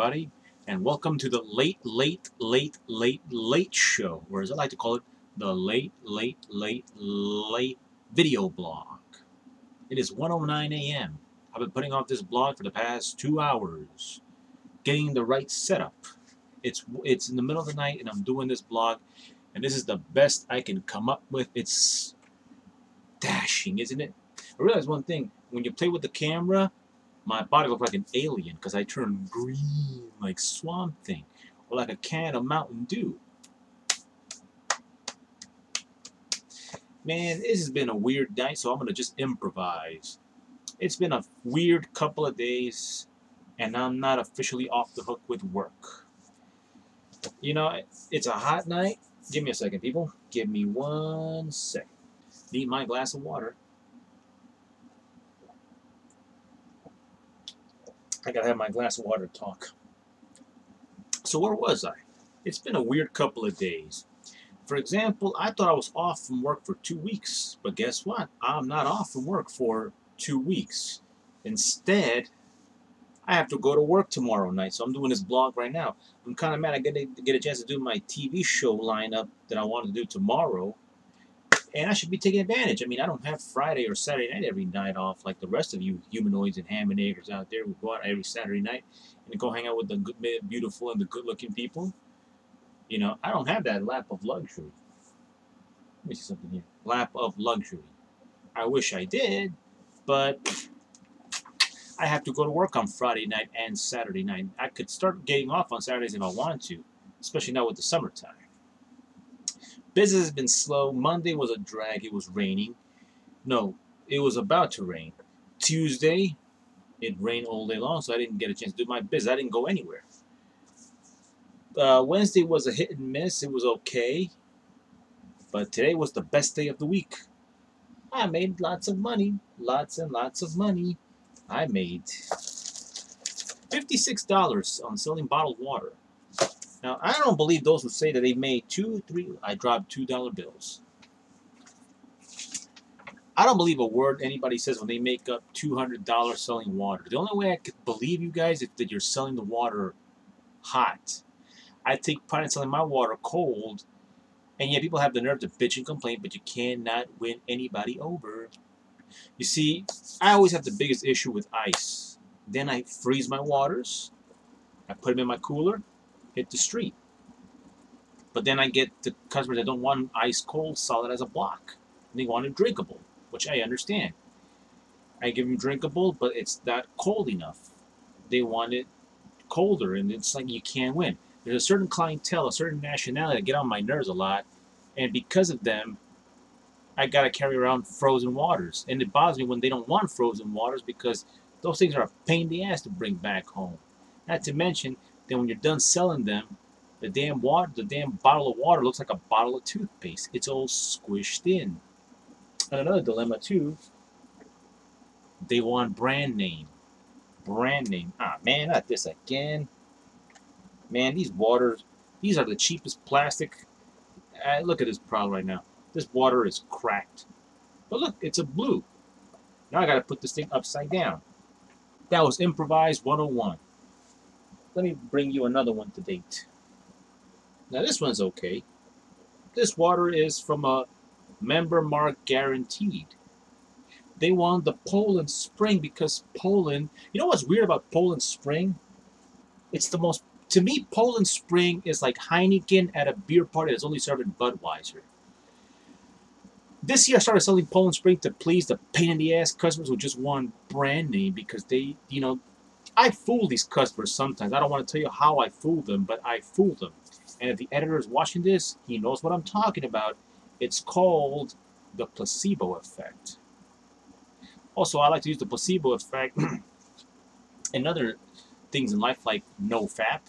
everybody, and welcome to the late show, or as I like to call it, the late video blog. It is 1:09 a.m. I've been putting off this blog for the past 2 hours, getting the right setup. It's in the middle of the night, and I'm doing this blog, and this is the best I can come up with. It's dashing, isn't it? I realized one thing: when you play with the camera, my body looked like an alien because I turned green like Swamp Thing or like a can of Mountain Dew. Man, this has been a weird night, so I'm going to just improvise. It's been a weird couple of days, and I'm not officially off the hook with work. You know, it's a hot night. Give me a second, people. Give me 1 sec. Need my glass of water. I gotta have my glass of water to talk. So where was I? It's been a weird couple of days. For example, I thought I was off from work for 2 weeks, but guess what? I'm not off from work for 2 weeks. Instead, I have to go to work tomorrow night, so I'm doing this blog right now. I'm kind of mad I get a chance to do my TV show lineup that I wanted to do tomorrow, and I should be taking advantage. I mean, I don't have Friday or Saturday night every night off like the rest of you humanoids and ham and eggers out there who go out every Saturday night and go hang out with the good, beautiful and the good-looking people. You know, I don't have that lap of luxury. Let me see something here. Lap of luxury. I wish I did, but I have to go to work on Friday night and Saturday night. I could start getting off on Saturdays if I wanted to, especially now with the summertime. Business has been slow. Monday was a drag. It was raining. No, it was about to rain. Tuesday, it rained all day long, so I didn't get a chance to do my business. I didn't go anywhere. Wednesday was a hit and miss. It was okay. But today was the best day of the week. I made lots of money. Lots and lots of money. I made $56 on selling bottled water. Now, I don't believe those who say that they made I dropped $2 bills. I don't believe a word anybody says when they make up $200 selling water. The only way I could believe you guys is that you're selling the water hot. I take pride in selling my water cold, and yet people have the nerve to bitch and complain, but you cannot win anybody over. You see, I always have the biggest issue with ice. Then I freeze my waters, I put them in my cooler, hit the street. But then I get the customers that don't want ice cold, solid as a block. They want it drinkable, which I understand. I give them drinkable, but it's not cold enough. They want it colder, and it's like you can't win. There's a certain clientele, a certain nationality that get on my nerves a lot, and because of them, I gotta carry around frozen waters. And it bothers me when they don't want frozen waters because those things are a pain in the ass to bring back home. Not to mention that when you're done selling them, the damn bottle of water looks like a bottle of toothpaste. It's all squished in. And another dilemma too, they want brand name. Brand name. Ah man, not this again. Man, these waters, these are the cheapest plastic. Look at this problem right now. This water is cracked. But look, it's a blue. Now I gotta put this thing upside down. That was Improvise 101. Let me bring you another one to date. Now this one's okay. This water is from a member mark guaranteed. They want the Poland Spring because Poland, you know what's weird about Poland Spring? It's the most, to me, Poland Spring is like Heineken at a beer party that's only serving Budweiser. This year I started selling Poland Spring to please the pain in the ass customers who just want brand name because they, you know, I fool these customers sometimes. I don't want to tell you how I fool them, but I fool them. And if the editor is watching this, he knows what I'm talking about. It's called the placebo effect. Also, I like to use the placebo effect in other things in life like NoFap.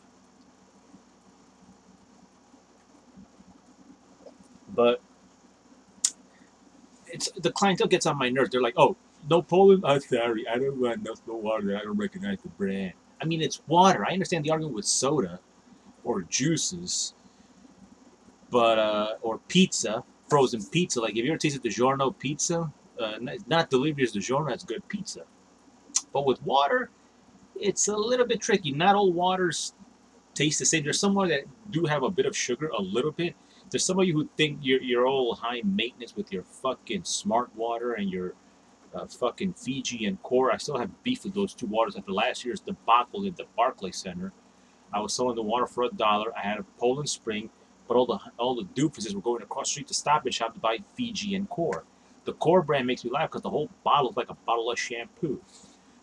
But it's the clientele gets on my nerves. They're like, "Oh, no Poland? I'm sorry, I don't want no water. I don't recognize the brand." I mean, it's water. I understand the argument with soda or juices, but or pizza, frozen pizza. Like, have you ever tasted DiGiorno pizza? Not Delivio's DiGiorno. That's good pizza. But with water, it's a little bit tricky. Not all waters taste the same. There's some water that do have a bit of sugar, a little bit. There's some of you who think you're all high maintenance with your fucking smart water and your fucking Fiji and Core. I still have beef with those two waters after last year's debacle at the Barclay Center. I was selling the water for $1. I had a Poland Spring, but all the doofuses were going across the street to Stop and Shop to buy Fiji and Core. The Core brand makes me laugh because the whole bottle is like a bottle of shampoo.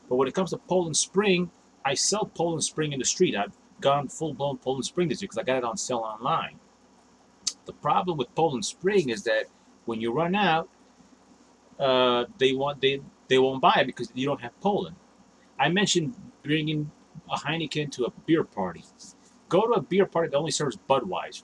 But when it comes to Poland Spring, I sell Poland Spring in the street. I've gone full blown Poland Spring this year because I got it on sale online. The problem with Poland Spring is that when you run out, they won't buy it because you don't have Poland. I mentioned bringing a Heineken to a beer party. Go to a beer party that only serves Budweiser,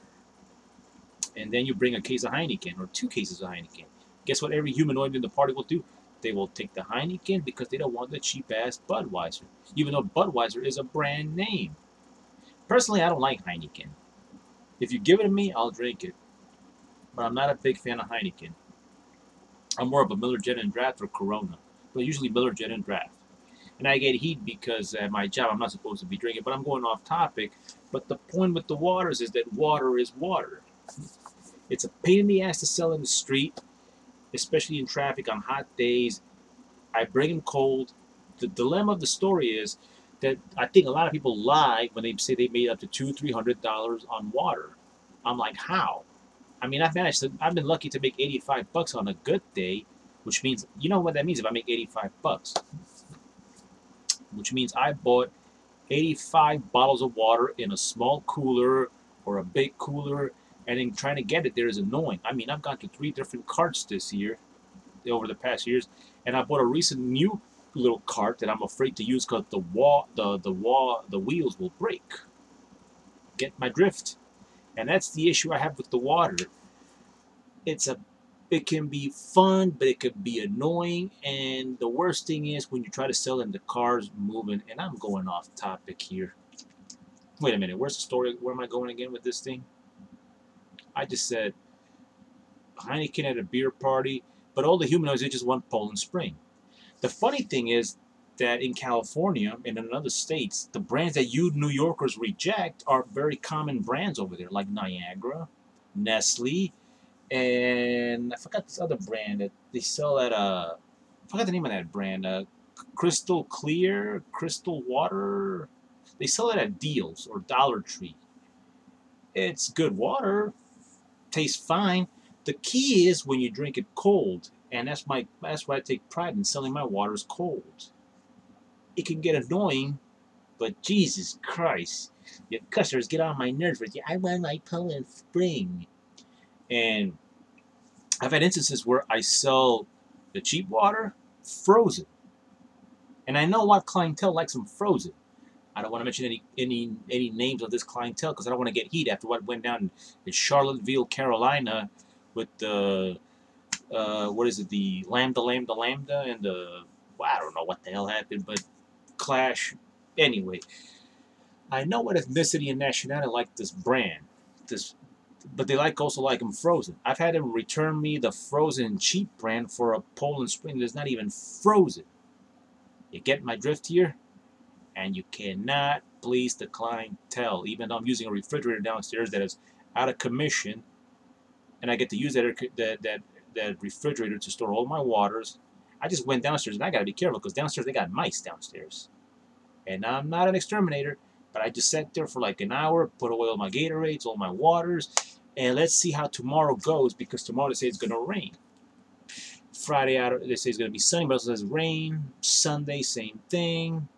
and then you bring a case of Heineken or 2 cases of Heineken. Guess what? Every humanoid in the party will do. They will take the Heineken because they don't want the cheap ass Budweiser, even though Budweiser is a brand name. Personally, I don't like Heineken. If you give it to me, I'll drink it, but I'm not a big fan of Heineken. I'm more of a Miller Jet and Draft or Corona, but usually Miller Jet and Draft. And I get heat because at my job I'm not supposed to be drinking, but I'm going off topic. But the point with the waters is that water is water. It's a pain in the ass to sell in the street, especially in traffic on hot days. I bring them cold. The dilemma of the story is that I think a lot of people lie when they say they made up to $200-300 on water. I'm like, how? I mean, I've been lucky to make $85 on a good day, which means, you know what that means if I make $85? Which means I bought 85 bottles of water in a small cooler or a big cooler, and then trying to get it there is annoying. I mean, I've gone to 3 different carts this year, over the past years, and I bought a recent new little cart that I'm afraid to use because the wheels will break. Get my drift? And that's the issue I have with the water. It can be fun, but it could be annoying. And the worst thing is when you try to sell it and the car's moving. And I'm going off topic here. Wait a minute. Where's the story? Where am I going again with this thing? I just said Heineken at a beer party, but all the humanoids, they just want Poland Spring. The funny thing is that in California and in other states, the brands that you New Yorkers reject are very common brands over there, like Niagara, Nestle, and I forgot this other brand that they sell at I forgot the name of that brand. Crystal Clear, Crystal Water. They sell it at Deals or Dollar Tree. It's good water, tastes fine. The key is when you drink it cold, and that's why I take pride in selling my waters cold. It can get annoying, but Jesus Christ, your customers get on my nerves with you. I want my Poland Spring, and I've had instances where I sell the cheap water frozen, and I know what clientele likes them frozen. I don't want to mention any names of this clientele because I don't want to get heat after what went down in Charlottesville, Carolina, with the what is it, the Lambda, and the well, I don't know what the hell happened, but clash. Anyway, I know what ethnicity and nationality like this brand, this, but they also like them frozen. I've had them return me the frozen cheap brand for a Poland Spring that's not even frozen. You get my drift here? And you cannot please the clientele. Even though I'm using a refrigerator downstairs that is out of commission, and I get to use that refrigerator to store all my waters. I just went downstairs, and I gotta be careful because downstairs they got mice downstairs, and I'm not an exterminator, but I just sat there for like an hour, put away all my Gatorades, all my waters, and let's see how tomorrow goes because tomorrow they say it's gonna rain. Friday they say it's gonna be sunny, but it says rain. Sunday same thing.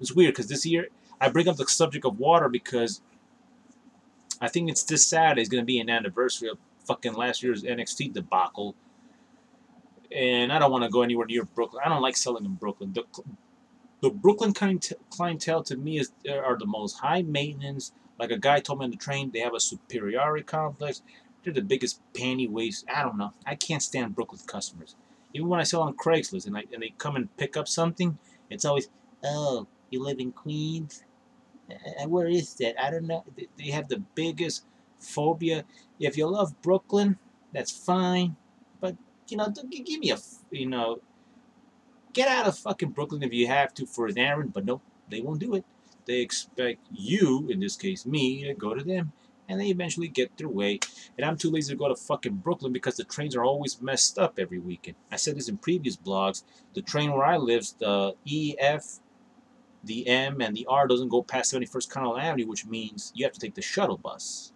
It's weird because this year I bring up the subject of water because I think it's this Saturday is going to be an anniversary of fucking last year's NXT debacle, and I don't want to go anywhere near Brooklyn. I don't like selling in Brooklyn. The Brooklyn clientele to me are the most high maintenance. Like a guy told me on the train, they have a superiority complex. They're the biggest panty waste. I don't know. I can't stand Brooklyn customers. Even when I sell on Craigslist and they come and pick up something, it's always, oh, you live in Queens? Where is that? I don't know. They have the biggest phobia. If you love Brooklyn, that's fine. But, give me a, Get out of fucking Brooklyn if you have to for an errand, but no, they won't do it. They expect you, in this case me, to go to them, and they eventually get their way. And I'm too lazy to go to fucking Brooklyn because the trains are always messed up every weekend. I said this in previous blogs. The train where I live, the E, F, the M, and the R doesn't go past 71st Connell Avenue, which means you have to take the shuttle bus.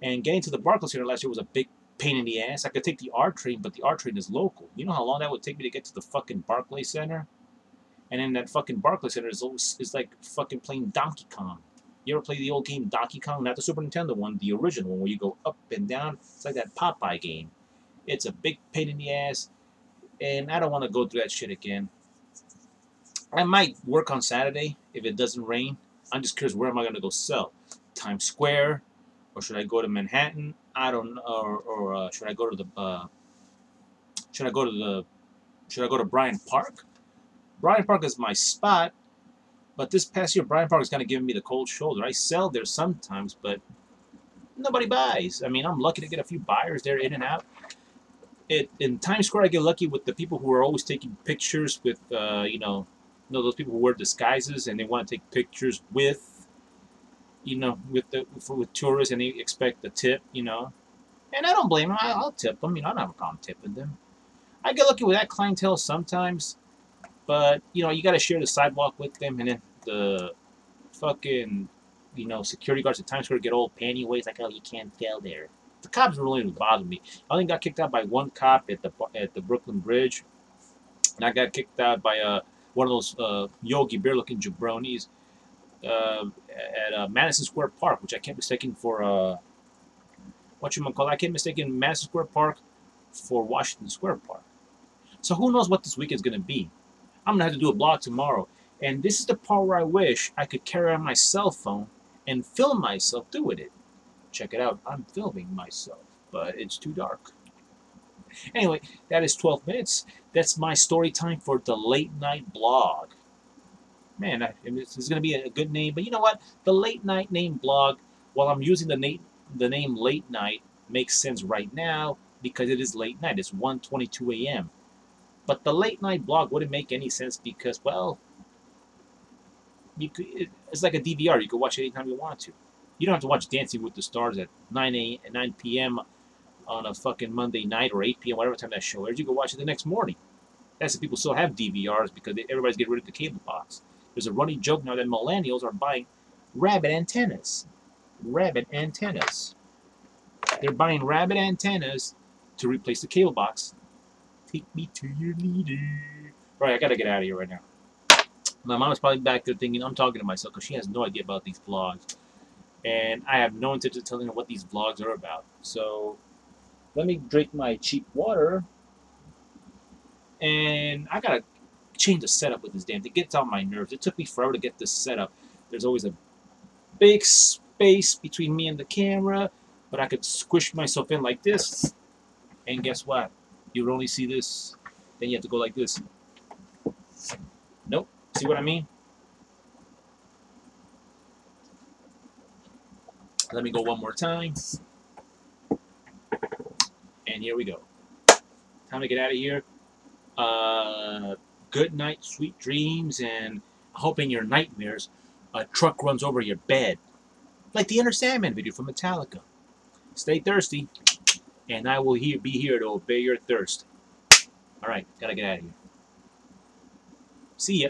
And getting to the Barclays Center last year was a big pain in the ass. I could take the R train, but the R train is local. You know how long that would take me to get to the fucking Barclays Center? And then that fucking Barclays Center is like fucking playing Donkey Kong. You ever play the old game Donkey Kong? Not the Super Nintendo one, the original one where you go up and down. It's like that Popeye game. It's a big pain in the ass, and I don't want to go through that shit again. I might work on Saturday if it doesn't rain. I'm just curious, where am I going to go sell? Times Square? Or should I go to Manhattan? I don't know. Or should I go to the should I go to Bryant Park? Bryant Park is my spot, but this past year Bryant Park is kind of giving me the cold shoulder. I sell there sometimes, but nobody buys. I mean, I'm lucky to get a few buyers there in and out. In Times Square, I get lucky with the people who are always taking pictures with those people who wear disguises and they want to take pictures with. With tourists, and they expect a tip, and I don't blame them. I'll tip them. I don't have a problem tipping them. I get lucky with that clientele sometimes, but you got to share the sidewalk with them, and then the fucking security guards at Times Square get all panty ways like, oh, you can't tell there. The cops really didn't bother me. I only got kicked out by one cop at the Brooklyn Bridge, and I got kicked out by one of those Yogi Bear-looking jabronis. At Madison Square Park, which I kept mistaking for I kept mistaking Madison Square Park for Washington Square Park. So who knows what this weekend's gonna be? I'm gonna have to do a blog tomorrow, and this is the part where I wish I could carry on my cell phone and film myself doing it. Check it out. I'm filming myself, but it's too dark. Anyway, that is 12 minutes. That's my story time for the late night blog. Man, this is going to be a good name, but you know what? The late night name blog, while I'm using the name late night, makes sense right now because it is late night. It's 1:22 a.m. But the late night blog wouldn't make any sense because, well, it's like a DVR. You can watch it anytime you want to. You don't have to watch Dancing with the Stars at 9 p.m. on a fucking Monday night or 8 p.m., whatever time that show airs. You can watch it the next morning. That's if people still have DVRs because everybody's getting rid of the cable box. There's a running joke now that millennials are buying rabbit antennas. Rabbit antennas. They're buying rabbit antennas to replace the cable box. Take me to your leader. Right, I gotta get out of here right now. My mom's probably back there thinking I'm talking to myself because she has no idea about these vlogs. And I have no intention of telling her what these vlogs are about. So, let me drink my cheap water. And I gotta change the setup with this damn thing. It gets on my nerves. It took me forever to get this set up. There's always a big space between me and the camera, but I could squish myself in like this, and guess what? You would only see this. Then you have to go like this. Nope. See what I mean? Let me go one more time. And here we go. Time to get out of here. Good night, sweet dreams, and I hope in your nightmares a truck runs over your bed. Like the Enter Sandman video from Metallica. Stay thirsty, and I will be here to obey your thirst. Alright, gotta get out of here. See ya.